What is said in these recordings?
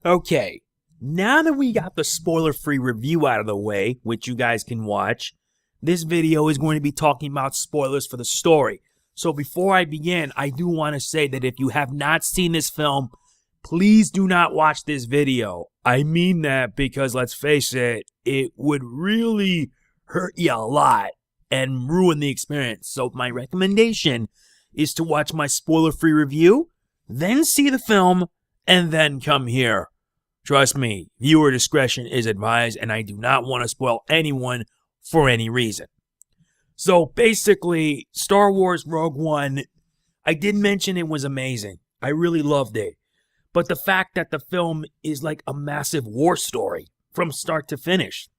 Okay, now that we got the spoiler-free review out of the way, which you guys can watch, this video is going to be talking about spoilers for the story. So before I begin, I do want to say that if you have not seen this film, please do not watch this video. I mean that because, let's face it, it would really hurt you a lot and ruin the experience. So my recommendation is to watch my spoiler-free review, then see the film, and then come here. Trust me, viewer discretion is advised, and I do not want to spoil anyone for any reason. So basically, Star Wars Rogue One, I did mention it was amazing. I really loved it. But the fact that the film is like a massive war story from start to finish.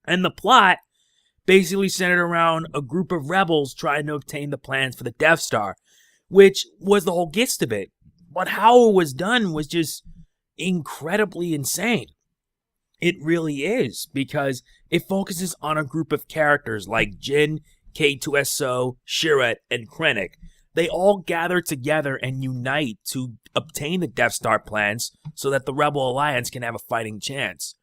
And the plot basically centered around a group of rebels trying to obtain the plans for the Death Star, which was the whole gist of it. But how it was done was just incredibly insane. It really is, because it focuses on a group of characters like Jyn, K2SO, Chirrut, and Krennic. They all gather together and unite to obtain the Death Star plans so that the Rebel Alliance can have a fighting chance.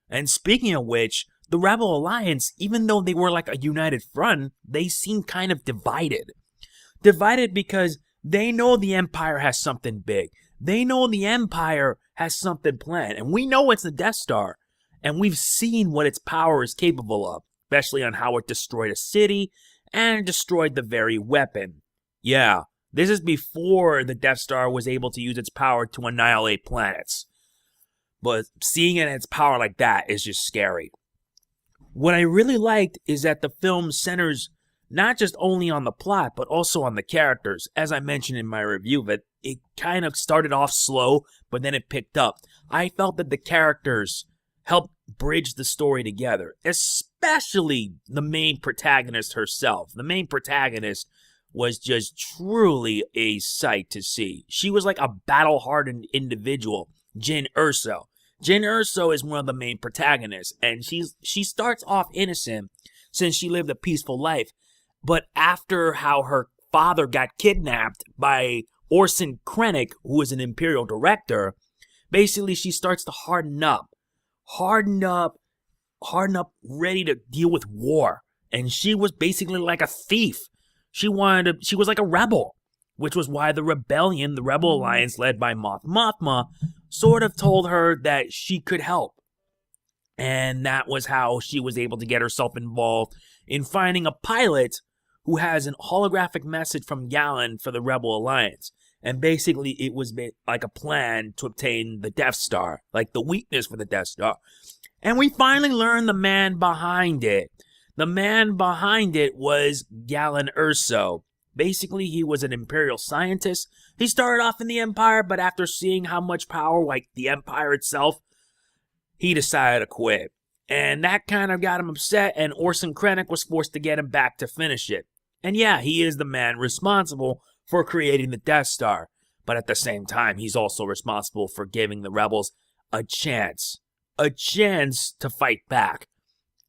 And speaking of which, the Rebel Alliance, even though they were like a united front, they seem kind of divided. Divided because they know the Empire has something big. They know the Empire has something planned. And we know it's the Death Star. And we've seen what its power is capable of, especially on how it destroyed a city and destroyed the very weapon. Yeah, this is before the Death Star was able to use its power to annihilate planets. But seeing it in its power like that is just scary. What I really liked is that the film centers not just only on the plot, but also on the characters. As I mentioned in my review, that it kind of started off slow, but then it picked up. I felt that the characters helped bridge the story together, especially the main protagonist herself. The main protagonist was just truly a sight to see. She was like a battle-hardened individual, Jyn Erso. Jyn Erso is one of the main protagonists, and she starts off innocent since she lived a peaceful life. But after how her father got kidnapped by Orson Krennic, who is an Imperial director, basically she starts to harden up, ready to deal with war. And she was basically like a thief. She was like a rebel, which was why the rebellion, the Rebel Alliance led by Moth Mothma, sort of told her that she could help. And that was how she was able to get herself involved in finding a pilot who has an holographic message from Galen for the Rebel Alliance. And basically it was like a plan to obtain the Death Star, like the weakness for the Death Star. And we finally learned the man behind it. The man behind it was Galen Erso. Basically, he was an Imperial scientist. He started off in the Empire, but after seeing how much power, like the Empire itself, he decided to quit. And that kind of got him upset, and Orson Krennic was forced to get him back to finish it. And yeah, he is the man responsible for creating the Death Star. But at the same time, he's also responsible for giving the rebels a chance to fight back.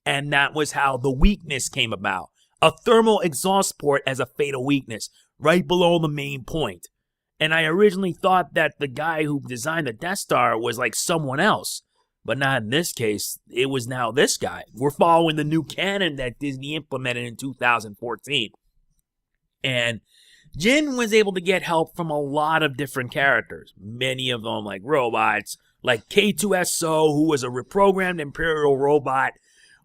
And that was how the weakness came about. A thermal exhaust port as a fatal weakness, right below the main point. And I originally thought that the guy who designed the Death Star was like someone else. But not in this case. It was now this guy. We're following the new canon that Disney implemented in 2014. And Jyn was able to get help from a lot of different characters. Many of them like robots, like K2SO, who was a reprogrammed Imperial robot.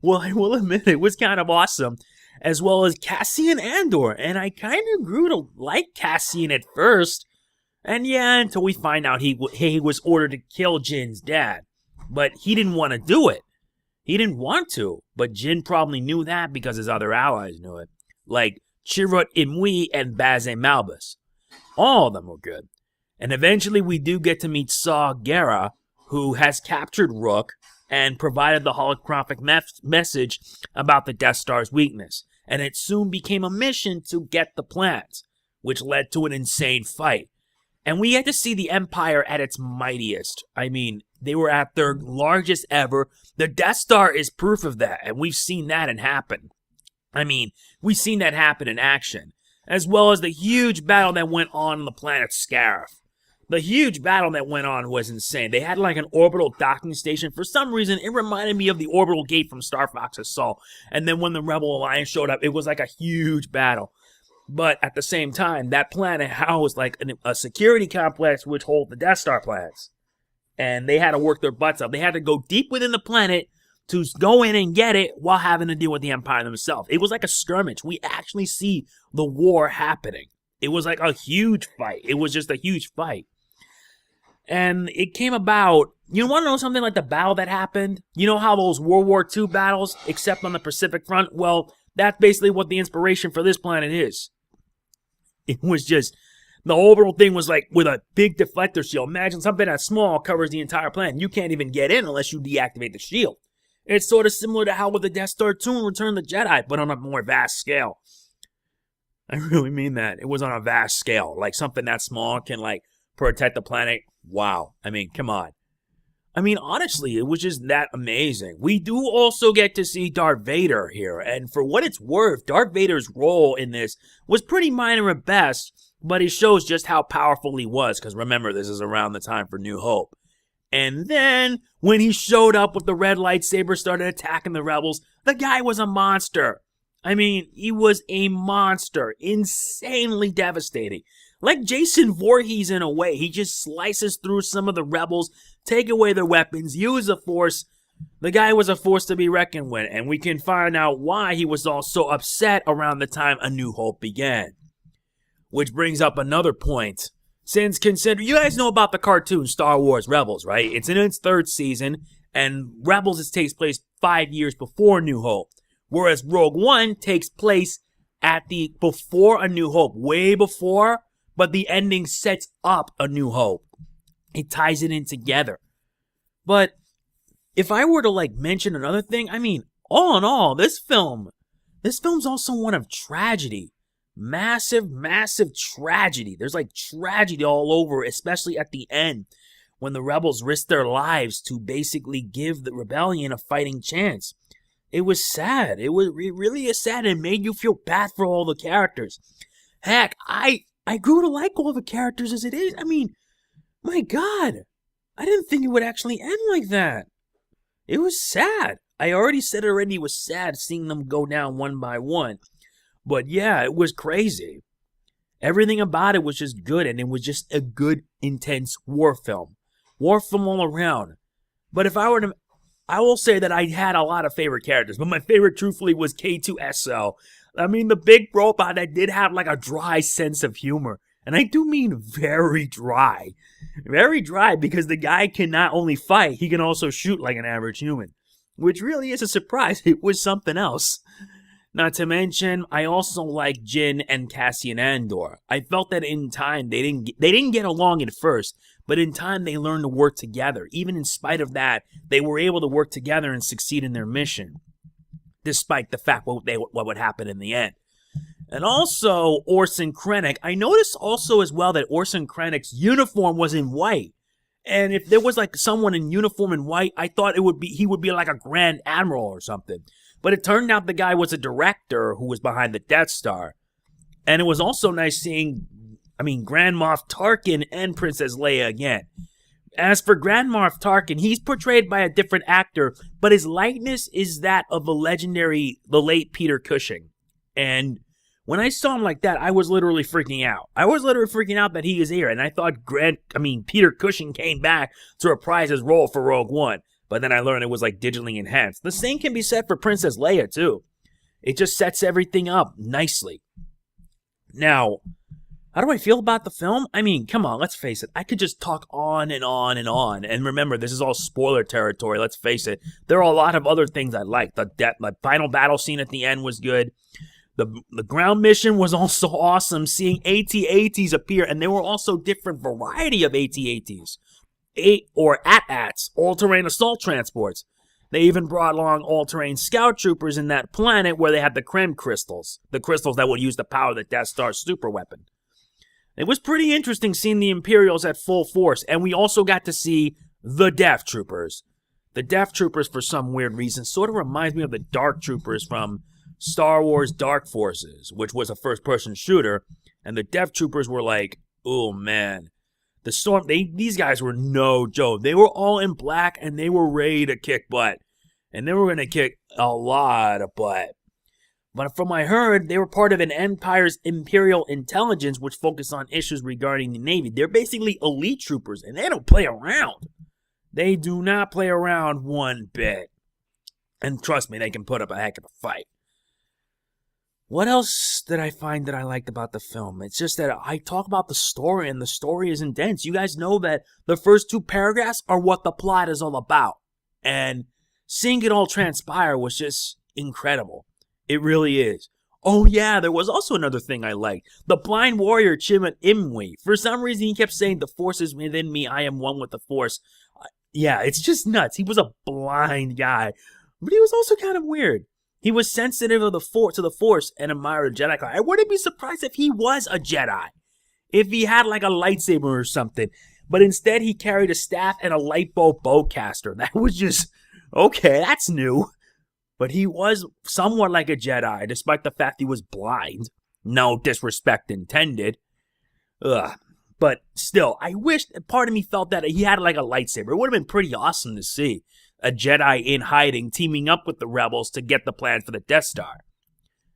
Well, I will admit it was kind of awesome. As well as Cassian Andor. And I kind of grew to like Cassian at first. And yeah, until we find out he was ordered to kill Jin's dad. But he didn't want to do it. He didn't want to. But Jyn probably knew that because his other allies knew it. Like Chirrut Imwe and Baze Malbus. All of them were good. And eventually we do get to meet Saw Gerrera, who has captured Rook and provided the holographic message about the Death Star's weakness. And it soon became a mission to get the plans, which led to an insane fight. And we had to see the Empire at its mightiest. I mean, they were at their largest ever. The Death Star is proof of that, and we've seen that happen. I mean, we've seen that happen in action, as well as the huge battle that went on the planet Scarif. The huge battle that went on was insane. They had like an orbital docking station. For some reason, it reminded me of the orbital gate from Star Fox Assault. And then when the Rebel Alliance showed up, it was like a huge battle. But at the same time, that planet housed like a security complex which hold the Death Star plans. And they had to work their butts up. They had to go deep within the planet to go in and get it while having to deal with the Empire themselves. It was like a skirmish. We actually see the war happening. It was like a huge fight. It was just a huge fight. And it came about, you want to know something like the battle that happened? You know how those World War II battles, except on the Pacific Front? Well, that's basically what the inspiration for this planet is. It was just, the orbital thing was like with a big deflector shield. Imagine something that small covers the entire planet. You can't even get in unless you deactivate the shield. It's sort of similar to how with the Death Star 2 and Return of the Jedi, but on a more vast scale. I really mean that. It was on a vast scale. Like something that small can like protect the planet. Wow. I mean, come on. I mean, honestly, it was just that amazing. We do also get to see Darth Vader here. And for what it's worth, Darth Vader's role in this was pretty minor at best, but it shows just how powerful he was. Because remember, this is around the time for New Hope. And then, when he showed up with the red lightsaber, started attacking the rebels, the guy was a monster. I mean, he was a monster. Insanely devastating. Like Jason Voorhees in a way. He just slices through some of the rebels, take away their weapons, use the Force. The guy was a force to be reckoned with, and we can find out why he was all so upset around the time A New Hope began. Which brings up another point. Since consider, you guys know about the cartoon Star Wars Rebels, right? It's in its 3rd season, and Rebels takes place 5 years before New Hope. Whereas Rogue One takes place at the before A New Hope, way before, but the ending sets up A New Hope. It ties it in together. But if I were to like mention another thing, I mean, all in all, this film's also one of tragedy. Massive, massive tragedy. There's like tragedy all over, especially at the end when the rebels risked their lives to basically give the rebellion a fighting chance. It was sad. It really is sad and made you feel bad for all the characters. Heck, I grew to like all the characters as it is. I mean, my God, I didn't think it would actually end like that. It was sad. I already said it was sad seeing them go down one by one. But yeah, it was crazy. Everything about it was just good, and it was just a good, intense war film. War film all around. But if I were to, I will say that I had a lot of favorite characters, but my favorite, truthfully, was K2SO. I mean, the big robot that did have like a dry sense of humor. And I do mean very dry. Very dry, because the guy can not only fight, he can also shoot like an average human. Which really is a surprise. It was something else. Not to mention, I also like Jin and Cassian Andor. I felt that in time, they didn't get along at first, but in time they learned to work together. Even in spite of that, they were able to work together and succeed in their mission, despite the fact what would happen in the end. And also, Orson Krennic. I noticed also as well that Orson Krennic's uniform was in white. And if there was like someone in uniform in white, I thought he would be like a Grand Admiral or something. But it turned out the guy was a director who was behind the Death Star. And it was also nice seeing, Grand Moff Tarkin and Princess Leia again. As for Grand Moff Tarkin, he's portrayed by a different actor, but his likeness is that of the late Peter Cushing. And when I saw him like that, I was literally freaking out. I was literally freaking out that he is here, and I thought Peter Cushing came back to reprise his role for Rogue One. But then I learned it was like digitally enhanced. The same can be said for Princess Leia too. It just sets everything up nicely. Now, how do I feel about the film? I mean, come on, let's face it. I could just talk on and on and on. And remember, this is all spoiler territory. Let's face it. There are a lot of other things I like. The final battle scene at the end was good. The ground mission was also awesome. Seeing AT-ATs appear, and there were also different variety of AT-ATs. AT-ATs, all-terrain assault transports. They even brought along all-terrain scout troopers in that planet where they had the Krem crystals. The crystals that would use the power of the Death Star super weapon. It was pretty interesting seeing the Imperials at full force, and we also got to see the Death Troopers. The Death Troopers, for some weird reason, sort of reminds me of the Dark Troopers from Star Wars Dark Forces, which was a first-person shooter, and the Death Troopers were like, oh man, The Storm, these guys were no joke. They were all in black, and they were ready to kick butt. And they were going to kick a lot of butt. But from what I heard, they were part of an Empire's Imperial Intelligence, which focused on issues regarding the Navy. They're basically elite troopers, and they don't play around. They do not play around one bit. And trust me, they can put up a heck of a fight. What else did I find that I liked about the film? It's just that I talk about the story, and the story is intense. You guys know that the first 2 paragraphs are what the plot is all about. And seeing it all transpire was just incredible. It really is. Oh yeah, there was also another thing I liked. The blind warrior Chima Imwe. For some reason, he kept saying, "The Force is within me. I am one with the Force." Yeah, it's just nuts. He was a blind guy. But he was also kind of weird. He was sensitive to the Force and admired Jedi. I wouldn't be surprised if he was a Jedi. If he had like a lightsaber or something. But instead, he carried a staff and a light bulb bowcaster. That was just, okay, that's new. But he was somewhat like a Jedi, despite the fact he was blind. No disrespect intended. But still, I wish, part of me felt that he had like a lightsaber. It would have been pretty awesome to see a Jedi in hiding, teaming up with the rebels to get the plan for the Death Star.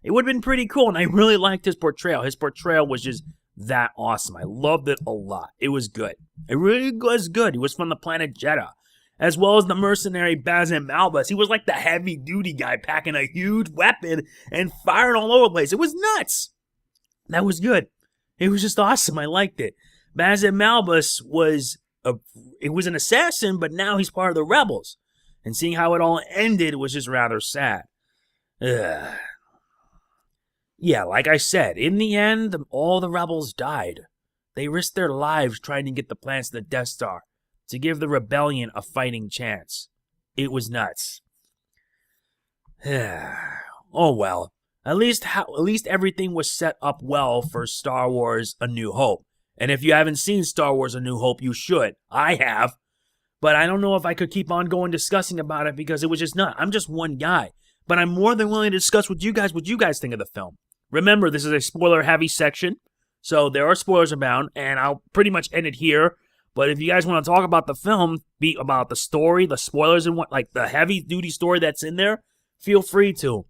It would have been pretty cool, and I really liked his portrayal. His portrayal was just that awesome. I loved it a lot. It was good. It really was good. He was from the planet Jedha, as well as the mercenary Bazin Malbus. He was like the heavy-duty guy packing a huge weapon and firing all over the place. It was nuts. That was good. It was just awesome. I liked it. Bazin Malbus was an assassin, but now he's part of the rebels. And seeing how it all ended was just rather sad. Yeah, like I said, in the end, all the rebels died. They risked their lives trying to get the plans to the Death Star to give the rebellion a fighting chance. It was nuts. Oh well. At least everything was set up well for Star Wars A New Hope. And if you haven't seen Star Wars A New Hope, you should. I have. But I don't know if I could keep on going discussing about it because it was just not. I'm just one guy. But I'm more than willing to discuss with you guys what you guys think of the film. Remember, this is a spoiler-heavy section, so there are spoilers abound, and I'll pretty much end it here. But if you guys want to talk about the film, be about the story, the spoilers, and what, like the heavy-duty story that's in there, feel free to.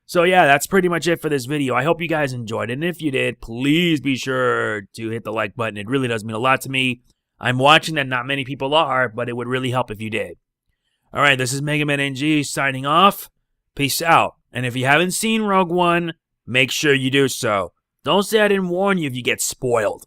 So yeah, that's pretty much it for this video. I hope you guys enjoyed it, and if you did, please be sure to hit the like button. It really does mean a lot to me. I'm watching that not many people are, but it would really help if you did. Alright, this is Mega Man NG signing off. Peace out. And if you haven't seen Rogue One, make sure you do so. Don't say I didn't warn you if you get spoiled.